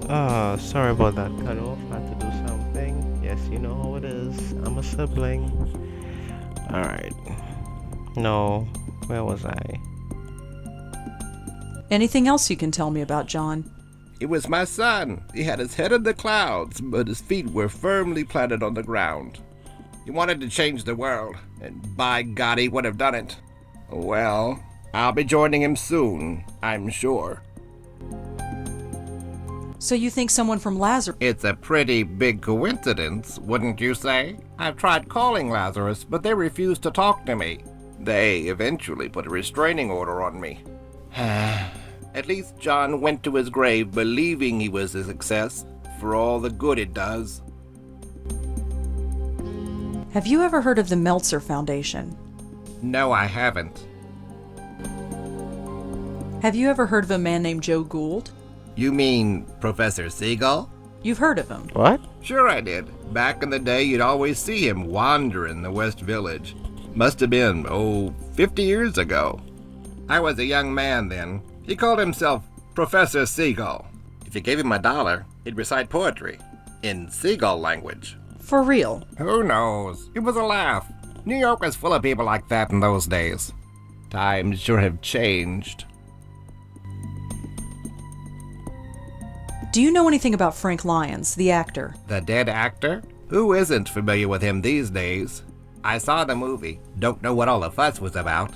Sorry about that cut off. I had to do something. Yes, you know how it is. I'm a sibling. Alright. No, where was I? Anything else you can tell me about John? He was my son. He had his head in the clouds, but his feet were firmly planted on the ground. He wanted to change the world, and by God, he would have done it. Well, I'll be joining him soon, I'm sure. So you think someone from Lazarus... It's a pretty big coincidence, wouldn't you say? I've tried calling Lazarus, but they refused to talk to me. They eventually put a restraining order on me. At least John went to his grave believing he was a success, for all the good it does. Have you ever heard of the Meltzer Foundation? No, I haven't. Have you ever heard of a man named Joe Gould? You mean Professor Seagull? You've heard of him. What? Sure I did. Back in the day, you'd always see him wandering the West Village. Must have been, 50 years ago. I was a young man then. He called himself Professor Seagull. If you gave him $1, he'd recite poetry in seagull language. For real? Who knows? It was a laugh. New York was full of people like that in those days. Times sure have changed. Do you know anything about Frank Lyons, the actor? The dead actor? Who isn't familiar with him these days? I saw the movie. Don't know what all the fuss was about.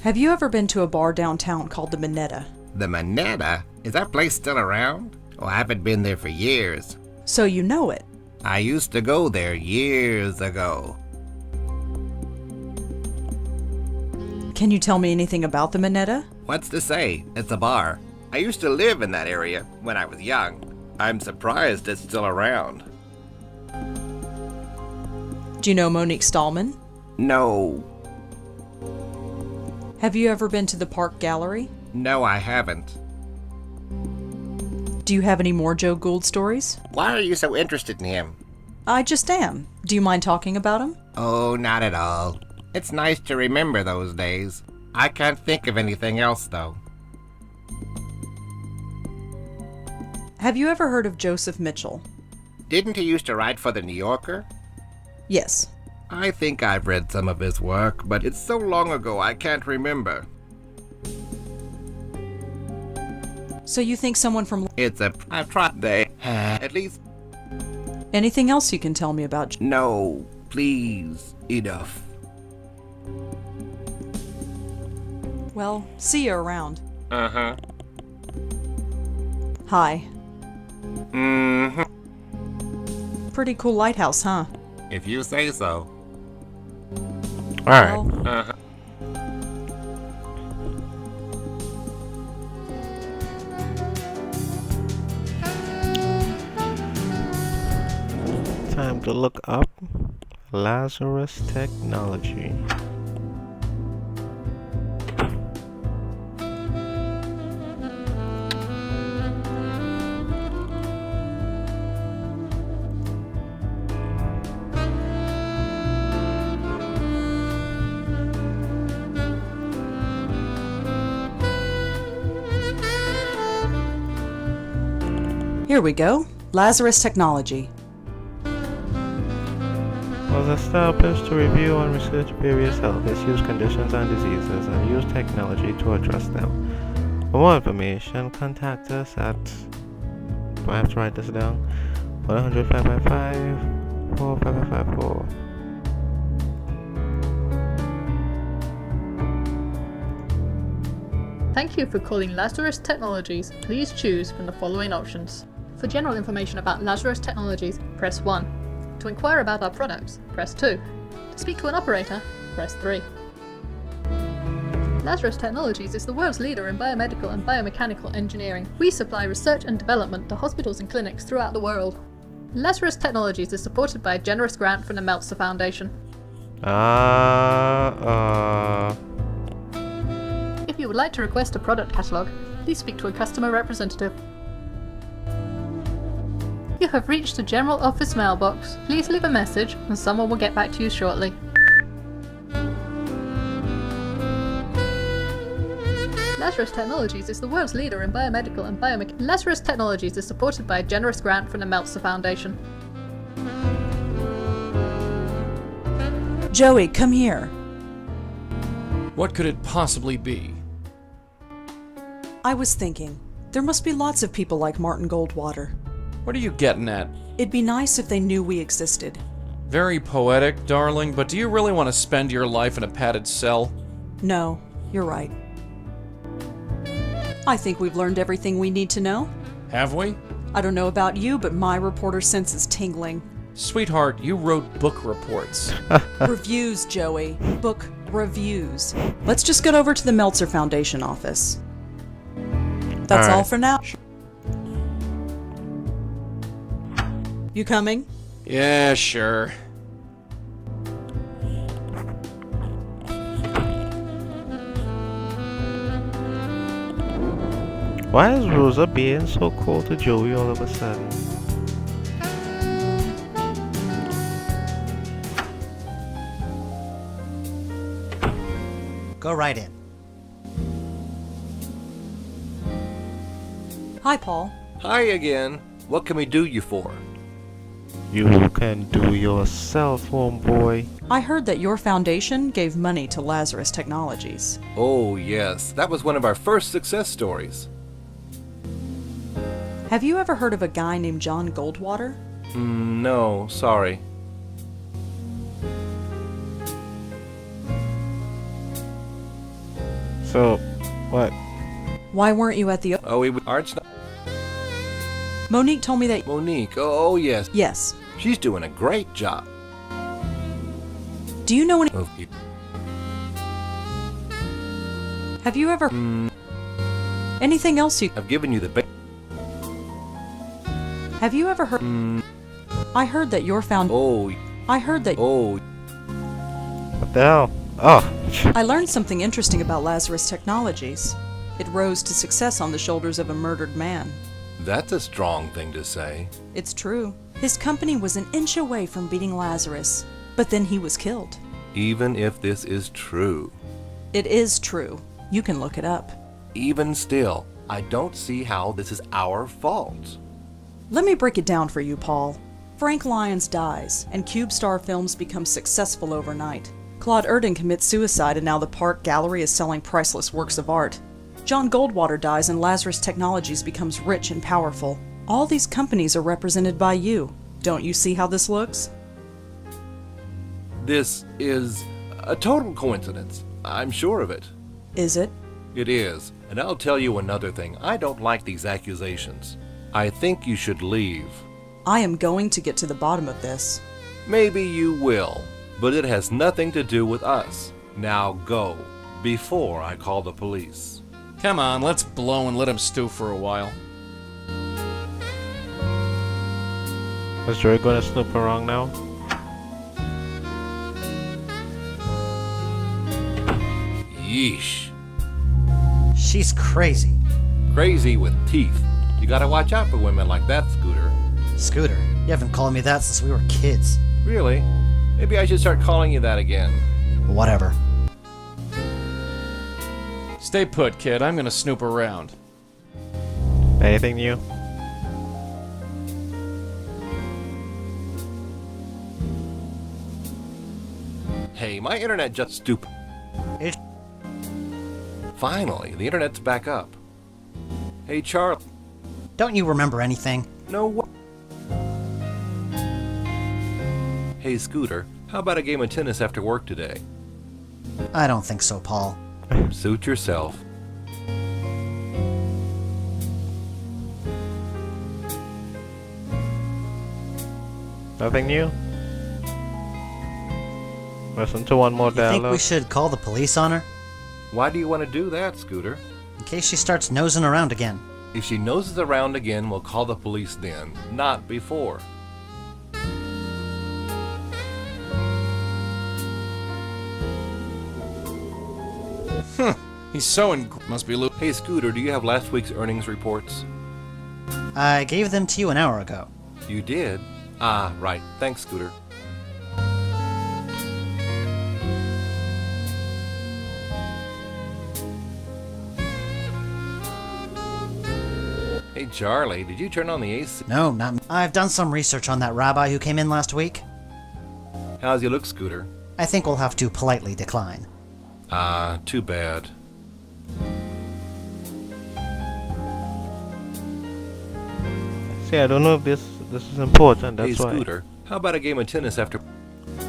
Have you ever been to a bar downtown called the Minetta? The Minetta? Is that place still around? Oh, I haven't been there for years. So you know it. I used to go there years ago. Can you tell me anything about the Minetta? What's to say? It's a bar. I used to live in that area when I was young. I'm surprised it's still around. Do you know Monique Stallman? No. Have you ever been to the Park Gallery? No, I haven't. Do you have any more Joe Gould stories? Why are you so interested in him? I just am. Do you mind talking about him? Oh, not at all. It's nice to remember those days. I can't think of anything else, though. Have you ever heard of Joseph Mitchell? Didn't he used to write for the New Yorker? Yes. I think I've read some of his work, but it's so long ago I can't remember. So you think someone from... I've tried at least... Anything else you can tell me about... No, please, enough. Well, see you around. Uh-huh. Hi. Mm-hmm. Pretty cool lighthouse, huh? If you say so. Alright. Well, Uh-huh. Time to look up Lazarus Technology. here we go. Lazarus Technology. Was established to review and research various health issues, conditions, and diseases, and use technology to address them. For more information, contact us at... Do I have to write this down? 100-555-4554. Thank you for calling Lazarus Technologies. Please choose from the following options. For general information about Lazarus Technologies, press 1. To inquire about our products, press 2. To speak to an operator, press 3. Lazarus Technologies is the world's leader in biomedical and biomechanical engineering. We supply research and development to hospitals and clinics throughout the world. Lazarus Technologies is supported by a generous grant from the Meltzer Foundation. If you would like to request a product catalogue, please speak to a customer representative. You have reached the General Office mailbox. Please leave a message and someone will get back to you shortly. Lazarus Technologies is the world's leader in biomedical and biomechanics. Lazarus Technologies is supported by a generous grant from the Meltzer Foundation. Joey, come here. What could it possibly be? I was thinking, there must be lots of people like Martin Goldwater. What are you getting at? It'd be nice if they knew we existed. Very poetic, darling, but do you really want to spend your life in a padded cell? No, you're right. I think we've learned everything we need to know. Have we? I don't know about you, but my reporter sense is tingling. Sweetheart, you wrote book reports. Reviews, Joey. Book reviews. Let's just get over to the Meltzer Foundation office. That's all for now. You coming? Yeah, sure. Why is Rosa being so cold to Joey all of a sudden? Go right in. Hi, Paul. Hi again. What can we do you for? You can do yourself, homeboy. I heard that your foundation gave money to Lazarus Technologies. Oh, yes. That was one of our first success stories. Have you ever heard of a guy named John Goldwater? No, sorry. So, what? Why weren't you at the... Oh, we aren't. Monique told me that... Monique. Oh, yes. Yes. She's doing a great job. Do you know any... Oh, Have you ever... Anything else you... I've given you the Have you ever heard... I heard that your found... Oh. I heard that... Oh. What the hell? Oh. I learned something interesting about Lazarus Technologies. It rose to success on the shoulders of a murdered man. That's a strong thing to say. It's true. His company was an inch away from beating Lazarus, but then he was killed. Even if this is true. It is true. You can look it up. Even still, I don't see how this is our fault. Let me break it down for you, Paul. Frank Lyons dies, and CubeStar Films becomes successful overnight. Claude Erdin commits suicide, and now the Park Gallery is selling priceless works of art. John Goldwater dies, and Lazarus Technologies becomes rich and powerful. All these companies are represented by you. Don't you see how this looks? This is a total coincidence. I'm sure of it. Is it? It is. And I'll tell you another thing. I don't like these accusations. I think you should leave. I am going to get to the bottom of this. Maybe you will, but it has nothing to do with us. Now go, before I call the police. Come on, let's blow and let him stew for a while. Is Joey gonna snoop around now? Yeesh. She's crazy. Crazy with teeth. You gotta watch out for women like that, Scooter. Scooter, you haven't called me that since we were kids. Really? Maybe I should start calling you that again. Whatever. Stay put, kid. I'm gonna snoop around. Anything new? Hey, my internet just stupid. It- Finally, the internet's back up. Hey, Charlie. Don't you remember anything? No way. Hey, Scooter. How about a game of tennis after work today? I don't think so, Paul. Suit yourself. Nothing new? Listen to one more You think dialogue. we should call the police on her? Why do you want to do that, Scooter? In case she starts nosing around again. If she noses around again, we'll call the police then, not before. He's so must be Hey, Scooter, do you have last week's earnings reports? I gave them to you an hour ago. You did? Ah, right. Thanks, Scooter. Hey, Charlie, did you turn on the AC? No, not me. I've done some research on that rabbi who came in last week. How's you look, Scooter? I think we'll have to politely decline. Ah, too bad. See, I don't know if this is important, Hey, that's why. Scooter, how about a game of tennis after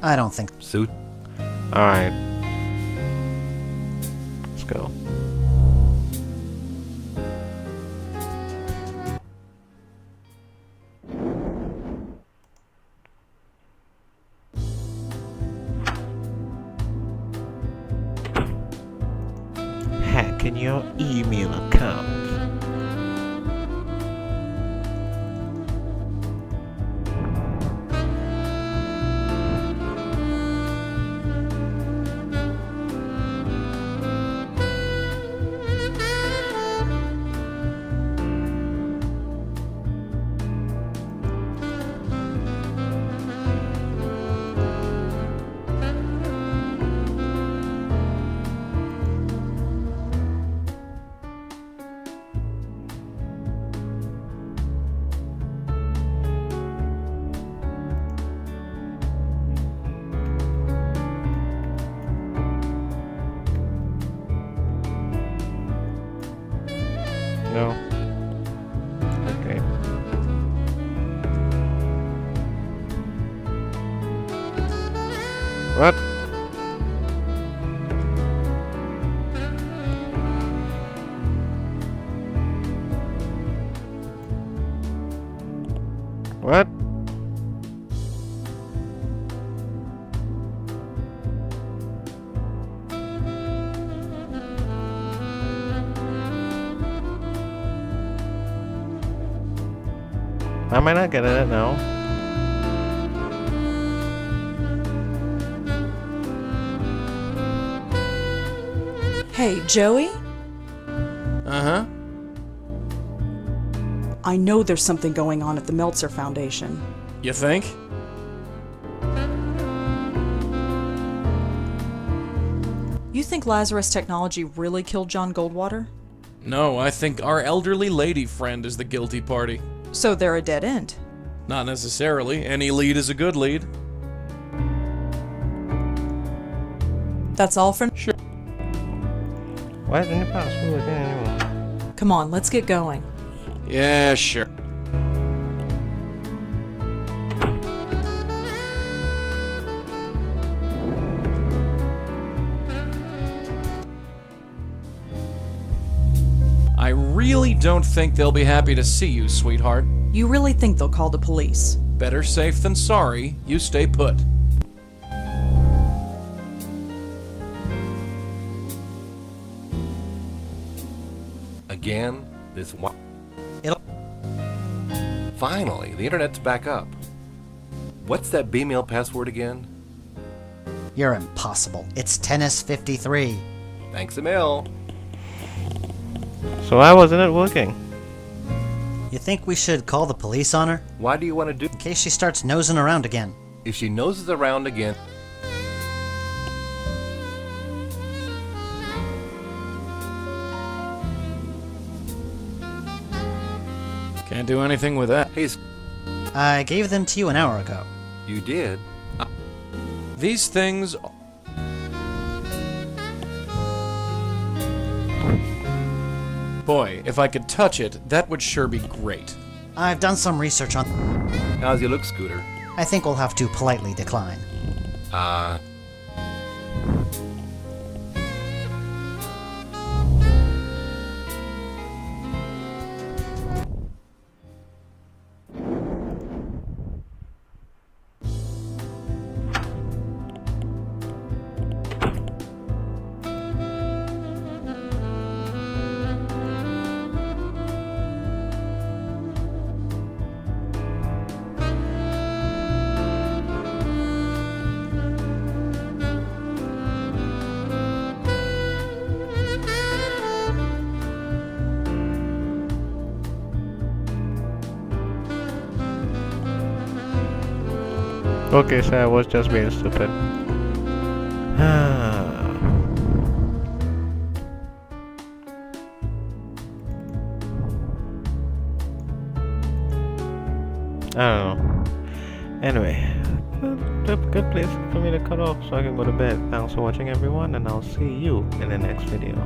I don't think. suit? Alright. Let's go. Hacking your email account. No. Okay. What? What? Am I not getting it now? Hey, Joey? Uh-huh. I know there's something going on at the Meltzer Foundation. You think? You think Lazarus Technology really killed John Goldwater? No, I think our elderly lady friend is the guilty party. So they're a dead end. Not necessarily. Any lead is a good lead. That's all for... Sure. Why isn't the password working anymore? Come on, let's get going. Yeah, sure. I really don't think they'll be happy to see you, sweetheart. You really think they'll call the police? Better safe than sorry. You stay put. Again? This one? It'll... Finally, the internet's back up. What's that B-mail password again? You're impossible. It's tennis53. Thanks a mil. So why wasn't it working? You think we should call the police on her? Why do you want to do... In case she starts nosing around again. If she noses around again... Can't do anything with that. Hey, I gave them to you an hour ago. you did? These things... Boy, if I could touch it, that would sure be great. I've done some research on... How's you look, Scooter? I think we'll have to politely decline. Ah, Okay, so I was just being stupid. I don't know. Anyway, good place for me to cut off so I can go to bed. Thanks for watching everyone, and I'll see you in the next video.